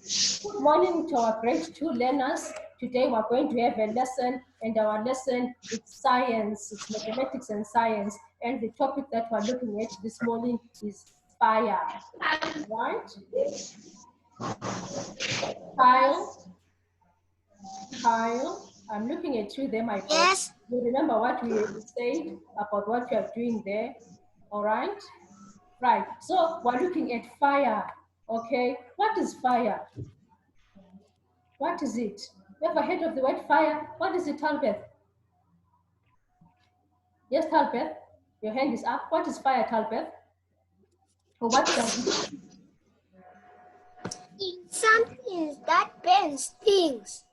Good morning to our grade 2 learners. Today we're going to have a lesson, and our lesson is science. It's mathematics and science. And the topic that we're looking at this morning is fire. Right? Kyle, I'm looking at you there, my friend. Yes. You remember what we said about what you are doing there? All right? Right. So we're looking at fire. Okay. What is fire? What is it? You ever heard of the word fire? What is it, Talbeth? Yes, Talbeth? Your hand is up. What is fire, Talbeth? Or what does it? Something that burns things.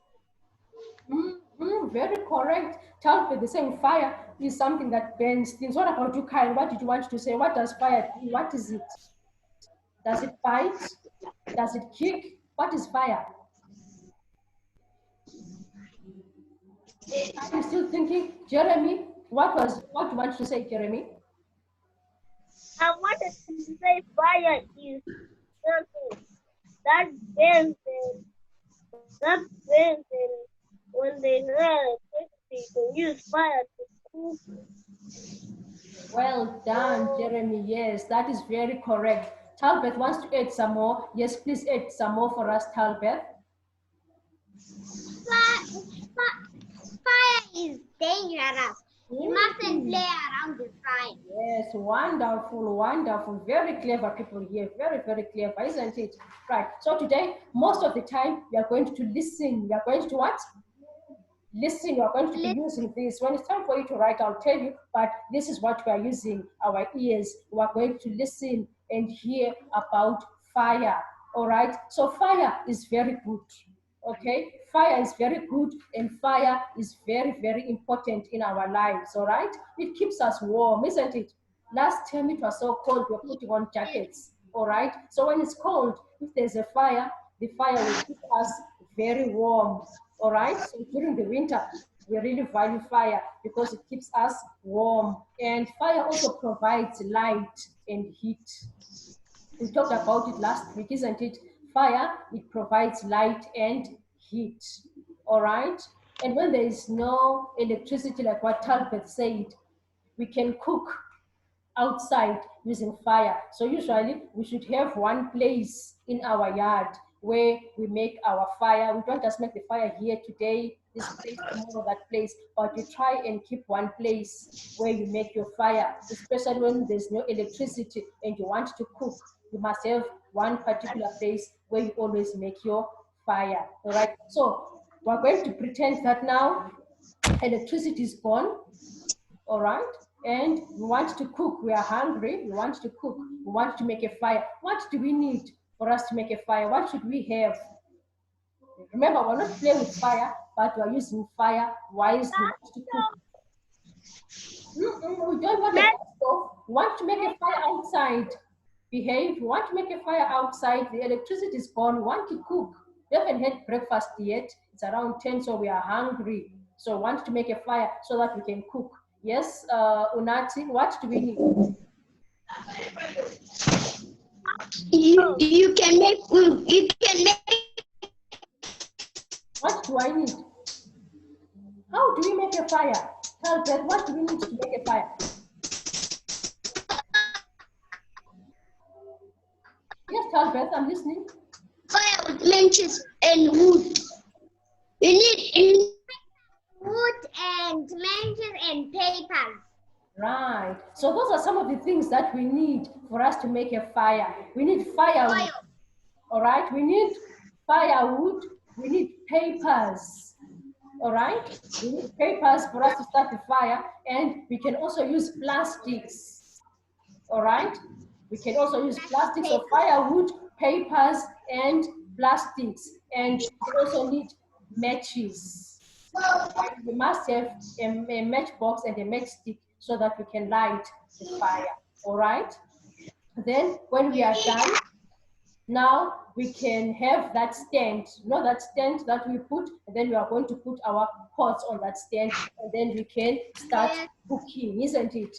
Very correct. Talbeth is saying fire is something that burns things. What about you, Kyle? What did you want to say? What does fire do? What is it? Does it bite? Does it kick? What is fire? I'm still thinking. Jeremy, what do you want to say, Jeremy? I wanted to say fire is something that burns and when they have electricity, they use fire to cook. Well done, Jeremy. Yes, that is very correct. Talbeth wants to add some more. Yes, please add some more for us, Talbeth. Fire is dangerous. You mustn't play around with fire. Yes, wonderful, wonderful. Very clever people here. Very, very clever, isn't it? Right. So today, most of the time, we are going to listen. We are going to what? Listen. You are going to be using this. When it's time for you to write, I'll tell you, but this is what we are using, our ears. We are going to listen and hear about fire. All right. So fire is very good. Okay, fire is very good, and fire is very, very important in our lives. All right, it keeps us warm, isn't it? Last time it was so cold, we're putting on jackets. All right, so when it's cold, if there's a fire, the fire will keep us very warm. All right, so during the winter, we really value fire because it keeps us warm, and fire also provides light and heat. We talked about it last week, isn't it? Fire, it provides light and heat. All right? And when there is no electricity, like what Talbot said, we can cook outside using fire. So usually we should have one place in our yard where we make our fire. We don't just make the fire here today, this place, tomorrow, that place, but you try and keep one place where you make your fire, especially when there's no electricity and you want to cook. You must have one particular place where you always make your fire. All right. So we're going to pretend that now electricity is gone. All right. And we want to cook. We are hungry. We want to cook. We want to make a fire. What do we need for us to make a fire? What should we have? Remember, we're not playing with fire, but we're using fire wisely to cook. We don't want a stove. We want to make a fire outside. Behave. We want to make a fire outside. The electricity is gone. We want to cook. We haven't had breakfast yet. It's around 10, so we are hungry. So we want to make a fire so that we can cook. Yes, Unati, what do we need? You can make food. You can make. What do I need? How do we make a fire? Talbeth, what do we need to make a fire? Yes, Talbeth, I'm listening. Fire with matches and wood. You need wood and matches and paper. Right. So those are some of the things that we need for us to make a fire. We need firewood. All right. We need firewood. We need papers. All right. We need papers for us to start the fire, and we can also use plastics. All right. We can also use plastics, so firewood, papers, and plastics. And we also need matches. We must have a matchbox and a matchstick so that we can light the fire. All right. Then when we are done, now we can have that stand. You know that stand that we put, and then we are going to put our pots on that stand, and then we can start cooking, isn't it?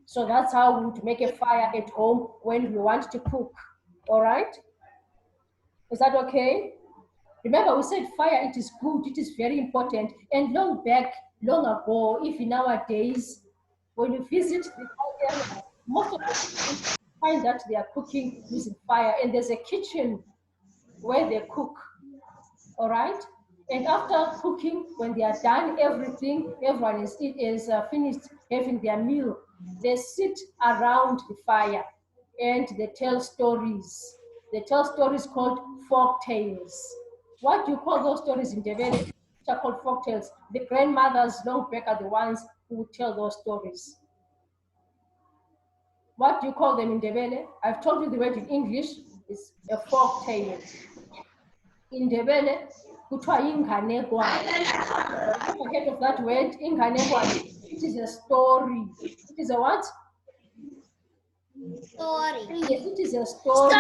So that's how we would make a fire at home when we want to cook. All right. Is that okay? Remember, we said fire, it is good, it is very important. And long ago, even nowadays, when you visit the area, most of the people find that they are cooking using fire, and there's a kitchen where they cook. All right. And after cooking, when they are done, everything, everyone is finished having their meal. They sit around the fire and they tell stories. They tell stories called folk tales. What do you call those stories in Ndebele? Which are called folk tales. The grandmothers long back are the ones who tell those stories. What do you call them in Ndebele? I've told you the word in English is a folk tale. In Ndebele, kuthiwa inganekwane. Have you heard of that word, inganekwane? It is a story. It is a what? Story. Yes, it is a story.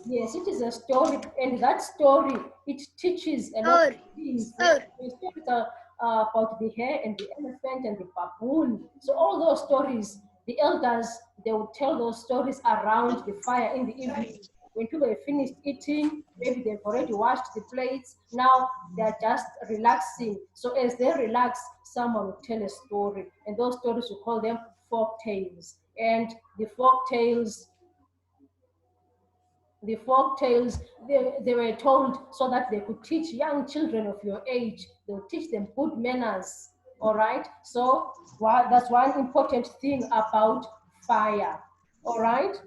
Yes, it is a story, and that story, it teaches a lot of things. The stories are about the hare and the elephant and the baboon. So all those stories, the elders, they will tell those stories around the fire in the evening. When people have finished eating, maybe they've already washed the plates, now they're just relaxing. So as they relax, someone will tell a story, and those stories, we call them folk tales. And the folk tales, they were told so that they could teach young children of your age. They would teach them good manners. All right. So that's one important thing about fire. All right.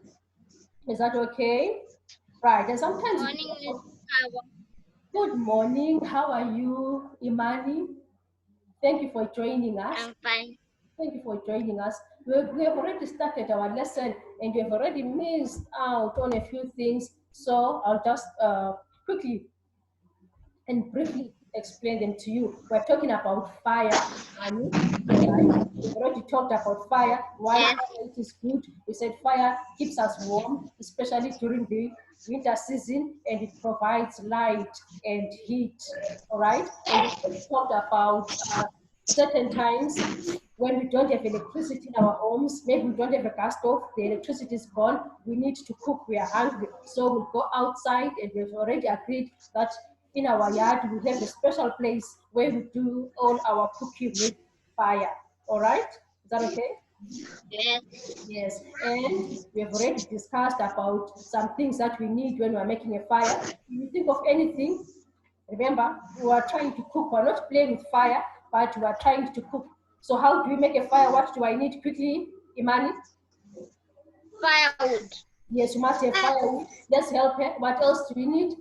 Is that okay? Right. And sometimes. Good morning. How are you, Imani? Thank you for joining us. I'm fine. Thank you for joining us. We have already started our lesson and we have already missed out on a few things. So I'll just quickly and briefly explain them to you. We're talking about fire, Annie. Right? We've already talked about fire. Why fire it is good. We said fire keeps us warm, especially during the winter season, and it provides light and heat. All right. And we talked about certain times when we don't have electricity in our homes, maybe we don't have a gas stove, the electricity is gone, we need to cook, we are hungry. So we'll go outside, and we've already agreed that in our yard, we have a special place where we do all our cooking with fire. All right? Is that okay? Yes. Yes. And we have already discussed about some things that we need when we're making a fire. If you think of anything, remember, we are trying to cook. We're not playing with fire, but we are trying to cook. So how do we make a fire? What do I need quickly, Imani? Firewood. Yes, you must have firewood. Let's help her. What else do we need?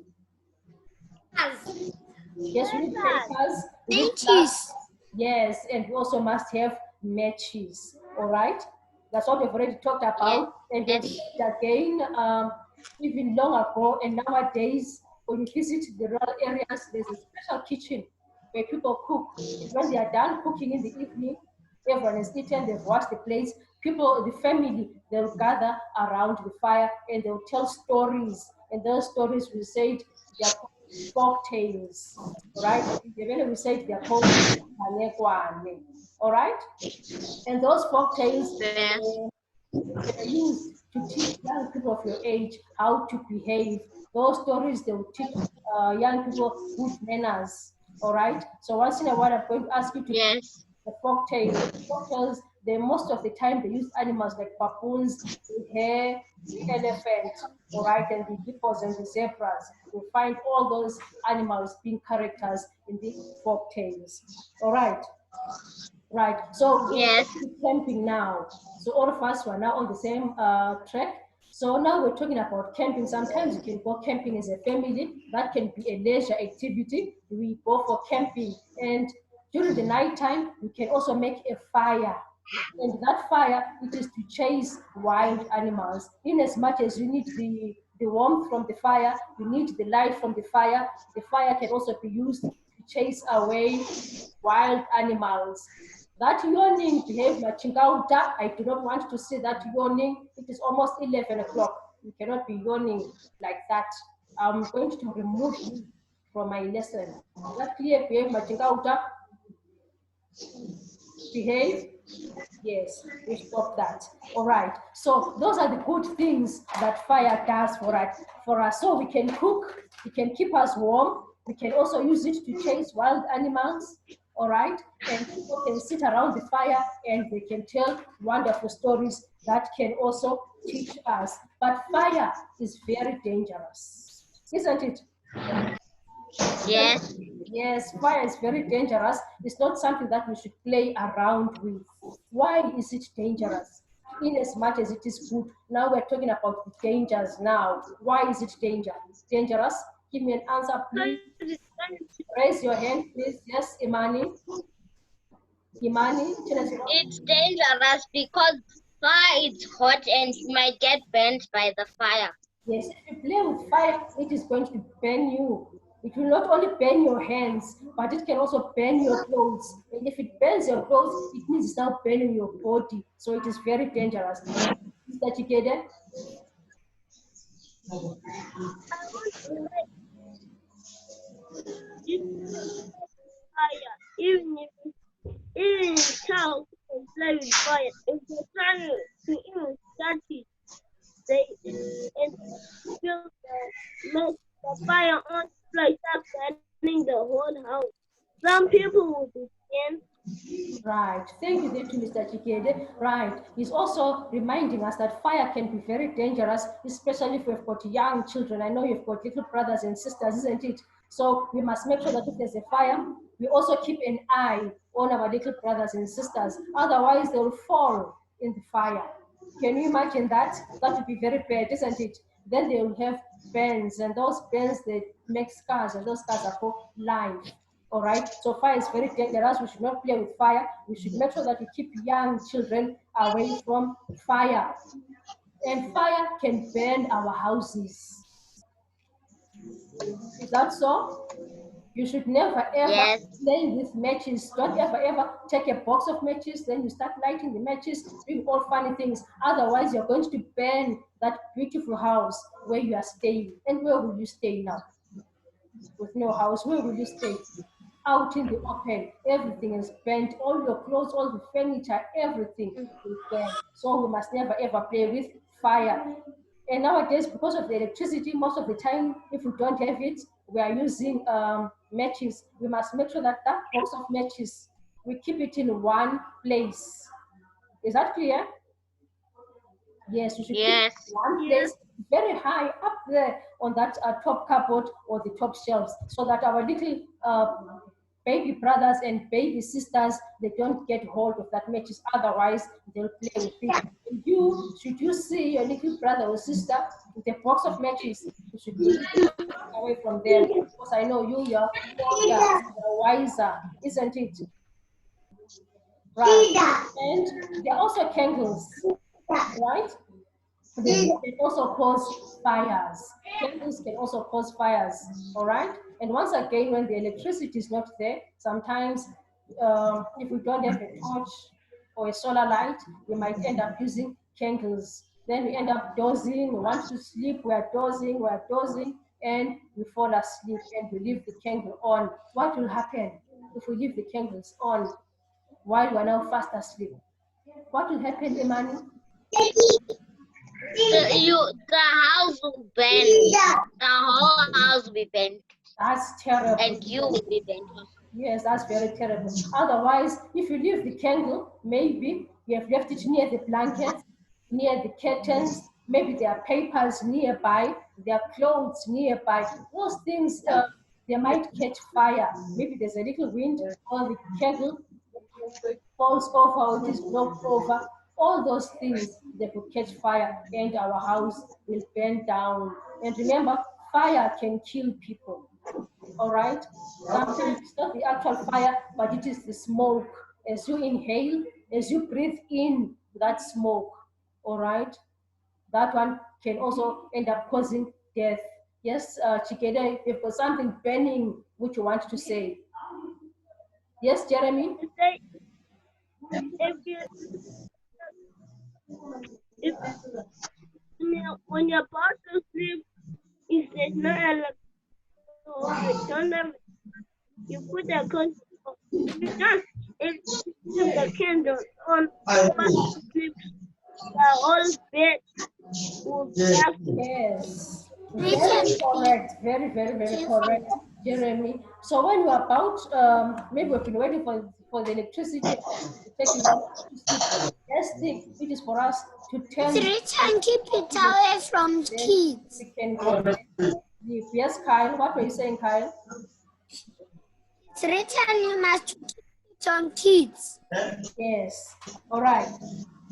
Yes, we need papers. Matches. Yes, and we also must have matches. All right, that's what we've already talked about. And we've said again, even long ago, and nowadays, when you visit the rural areas, there's a special kitchen where people cook. And when they are done cooking in the evening, everyone is eaten, they've washed the plates. People, the family, they'll gather around the fire and they'll tell stories. And those stories, we said, they're called folk tales. All right? We said they're called manekwane. All right? And those folk tales, they're used to teach young people of your age how to behave. Those stories, they will teach young people good manners. All right? So once in a while, I'm going to ask you to the folk tales. The folk tales, they most of the time they use animals like baboons, the hare, the elephant, all right, and the hippos and the zebras. You find all those animals being characters in the folk tales. All right. Right. So we're camping now. So all of us were now on the same track. So now we're talking about camping. Sometimes you can go camping as a family. That can be a leisure activity. We go for camping. And during the nighttime, we can also make a fire. And that fire, it is to chase wild animals. In as much as you need the warmth from the fire, you need the light from the fire. The fire can also be used to chase away wild animals. That yawning behavior, Chingauta, I do not want to see that yawning. It is almost 11 o'clock. You cannot be yawning like that. I'm going to remove you from my lesson. That clear behavior, Chingauta? Behave? Yes, we stop that. All right. So those are the good things that fire does for us. So we can cook, It can keep us warm. We can also use it to chase wild animals, all right? And people can sit around the fire and they can tell wonderful stories that can also teach us. But fire is very dangerous, isn't it? Yes. Yes, fire is very dangerous. It's not something that we should play around with. Why is it dangerous? In as much as it is good, now we're talking about the dangers now. Why is it dangerous? Give me an answer, please. Raise your hand, please. Yes, Imani. Imani, tell us. It's dangerous because fire is hot and you might get burnt by the fire. Yes, if you play with fire, it is going to burn you. It will not only burn your hands, but it can also burn your clothes. And if it burns your clothes, it means it's now burning your body. So it is very dangerous. Is that you get it? I want to make this fire. Even cows can play with fire. If they try to even start it, they and feel the fire on like start burning the whole house. Some people will be killed. Right. Thank you, Mr. Chikede. Right. He's also reminding us that fire can be very dangerous, especially if we've got young children. I know you've got little brothers and sisters, isn't it? So we must make sure that if there's a fire, we also keep an eye on our little brothers and sisters. Otherwise, they will fall in the fire. Can you imagine that? That would be very bad, isn't it? Then they will have burns, and those burns, they make scars, and those scars are called life. All right, so fire is very dangerous. We should not play with fire. We should make sure that we keep young children away from fire. And fire can burn our houses. Is that so? You should never ever play with matches. Don't ever take a box of matches, then you start lighting the matches, doing all funny things. Otherwise, you're going to burn that beautiful house where you are staying. And where will you stay now? With no house, where will you stay? Out in the open, everything is burnt, all your clothes, all the furniture, everything is burnt. So we must never ever play with fire. And nowadays, because of the electricity, most of the time, if we don't have it, we are using matches. We must make sure that that box of matches, we keep it in one place. Is that clear? Yes, you should keep it in one place, very high up there on that top cupboard or the top shelves, so that our little baby brothers and baby sisters, they don't get hold of that matches. Otherwise, they'll play with it. And you, should you see your little brother or sister with a box of matches, you should keep away from them, because I know you're older, you're wiser, isn't it? Right. And there are also candles, right? They can also cause fires. Candles can also cause fires, all right? And once again, when the electricity is not there, sometimes if we don't have a torch or a solar light, we might end up using candles. Then we end up dozing, we want to sleep, we're dozing, and we fall asleep and we leave the candle on. What will happen if we leave the candles on while we're now fast asleep? What will happen, Imani? The house will burn. The whole house will be burnt. That's terrible. And you will be burnt. Yes, that's very terrible. Otherwise, if you leave the candle, maybe you have left it near the blankets, near the curtains, maybe there are papers nearby, there are clothes nearby. Those things, they might catch fire. Maybe there's a little wind or the candle falls over or it is knocked over. All those things, they could catch fire and our house will burn down. And remember, fire can kill people. All right? Sometimes it's not the actual fire, but it is the smoke. As you inhale, as you breathe in that smoke, all right? That one can also end up causing death. Yes, Chikeda, you've got something burning which you want to say. Yes, Jeremy? If when you're about to sleep, if there's no electricity, you put the candle. You just leave the candle on. Sleep. The whole bed will Yes. Very correct. Very, very, very correct, Jeremy. So when you're about, maybe we've been waiting for the electricity to take you to sleep. Yes, it is for us to tell you. Richard, keep it away from kids. We can go to sleep. Yes, Kyle. What were you saying, Kyle? Richard, you must keep it on kids. Yes. All right.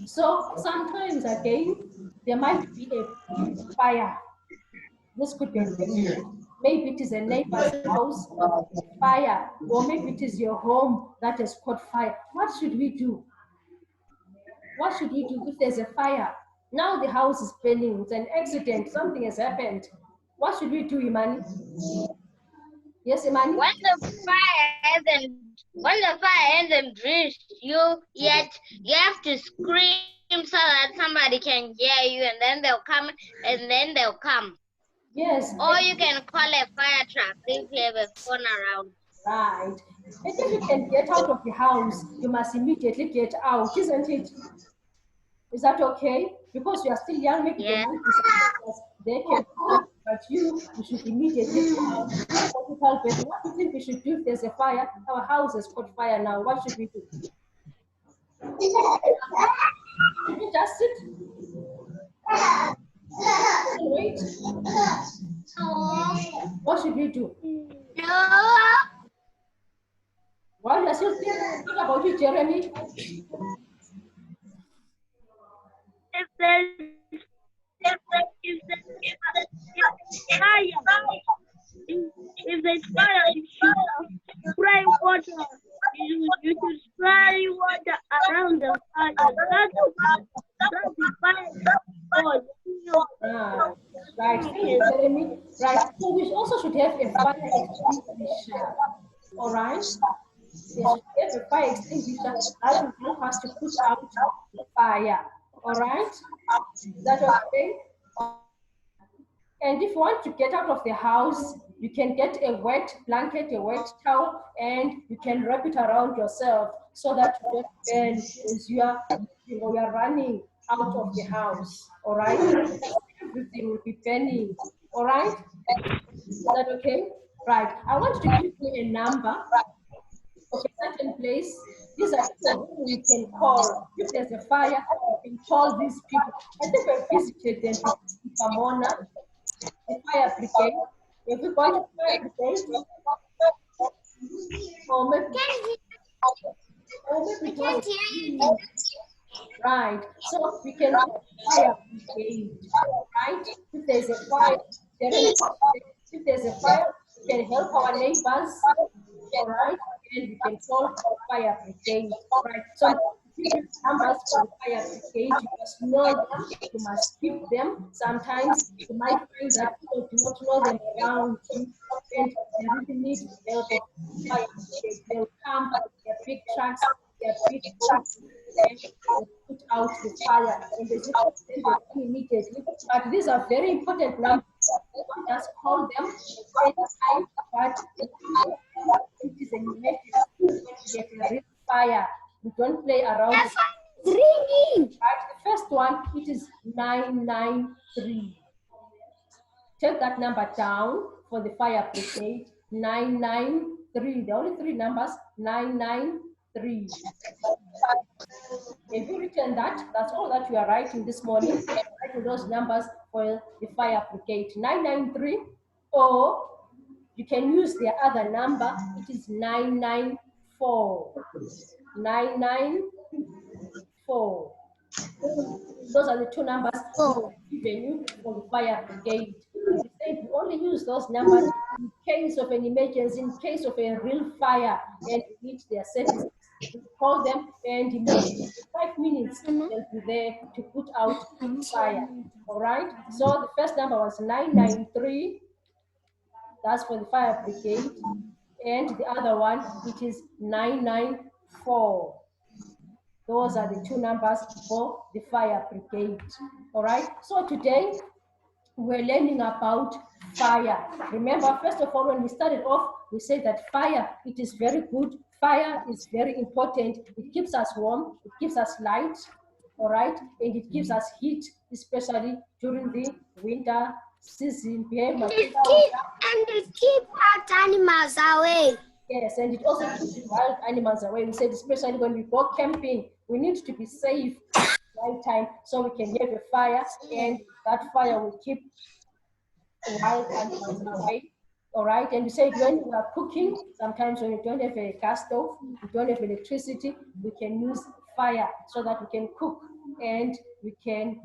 So sometimes again, there might be a fire. This could be maybe it is a neighbor's house, fire, or maybe it is your home that has caught fire. What should we do? What should we do if there's a fire? Now the house is burning, it's an accident, something has happened. What should we do, Imani? Yes, Imani? When the fire hasn't reached you yet, you have to scream so that somebody can hear you, and then they'll come. Yes. Or you can call a fire truck if you have a phone around. Right. And if you can get out of the house, you must immediately get out, isn't it? Is that okay? Because you are still young, maybe Yeah. they can, but you should immediately go out. What do you think we should do if there's a fire? Our house has caught fire now. What should we do? Should we just sit? Wait. What should we do? No. While you're still thinking about it, Jeremy? If there's fire, you should spray water. You should spray water around the fire. That's the fire. Right. Jeremy. Right. So we also should have a fire extinguisher. All right. We should have a fire extinguisher that will help us to put out the fire. All right. Is that okay? And if you want to get out of the house, you can get a wet blanket, a wet towel, and you can wrap it around yourself so that you don't burn as you are running out of the house. All right? Everything will be burning. All right? Is that okay? Right. I want to give you a number of a certain place. These are people who you can call. If there's a fire, you can call these people. I think I visited them in Pomona, the fire brigade. If you call the fire brigade, or maybe Can't hear you. right. So we can call the fire brigade, right? If there's a fire, if there's a fire, we can help our neighbors, all right? And we can call the fire brigade, right? So numbers for fire brigade, you must know them, you must keep them. Sometimes you might find that people do not know them around you, and they really need help of fire brigade. They'll come with their big trucks, their big boats, and they'll put out the fire, and they just immediately. But these are very important numbers. You don't just call them anytime, but it is an emergency. Get a real fire. We don't play around. The phone is ringing. Right, the first one, it is 993. Take that number down for the fire brigade. 993. The only three numbers, 993. If you written that, that's all that you are writing this morning. Writing those numbers for the fire brigade. 993, or you can use the other number. It is 994. 994. Those are the two numbers given you for the fire brigade. You only use those numbers in case of an emergency, in case of a real fire, and you need their services. You call them, and in 5 minutes they'll be there to put out the fire. All right. So the first number was 993. That's for the fire brigade, and the other one, it is 994. Those are the two numbers for the fire brigade. All right. So today we're learning about fire. Remember, first of all, when we started off, we said that fire, it is very good. Fire is very important. It keeps us warm. It gives us light. All right. And it gives us heat, especially during the winter season, behave And it keep out animals away. Yes, and it also keeps wild animals away. We said, especially when we go camping, we need to be safe at the right time so we can have a fire, and that fire will keep wild animals away. All right, and we said when we are cooking, sometimes when we don't have a gas stove, we don't have electricity, we can use fire so that we can cook and we can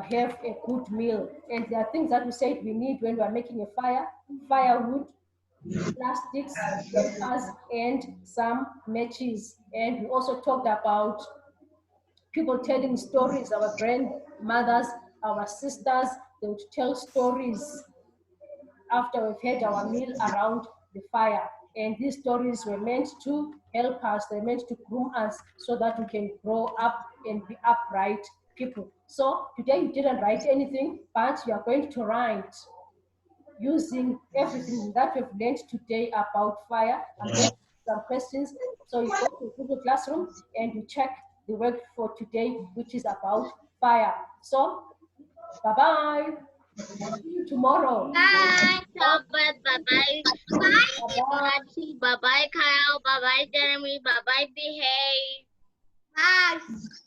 have a good meal. And there are things that we said we need when we are making a fire: firewood, plastics, papers, and some matches. And we also talked about people telling stories. Our grandmothers, our sisters, they would tell stories after we've had our meal around the fire. And these stories were meant to help us, they're meant to groom us so that we can grow up and be upright people. So today you didn't write anything, but you are going to write using everything that we've learned today about fire. I'm going to ask some questions. So you go to Google Classroom and you check the work for today, which is about fire. So, bye-bye. See you tomorrow. Bye, Albert. Bye-bye. Bye-bye. Bye-bye, Kyle. Bye-bye, Jeremy. Bye-bye, Behave. Bye.